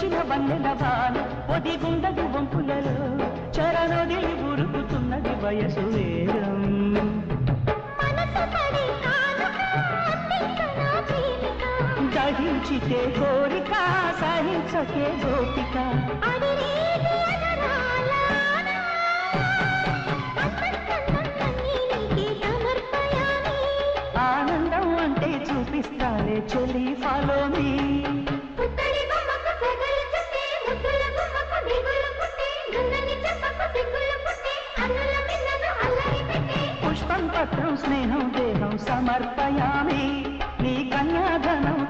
వచ్చిన వన్నెల వాన ఒదిగుండదు వంపులలో చరణొదిలి ఉరుకుతున్నది వయసు వేగం దహించితే కోరిక సహించకే గోపిక ఆనందం అంటే చూపిస్తాలే చెలి ఫాలో మీ పుష్పం పత్రం స్నేహం దేహం సమర్పయామి నీ కన్యాధనం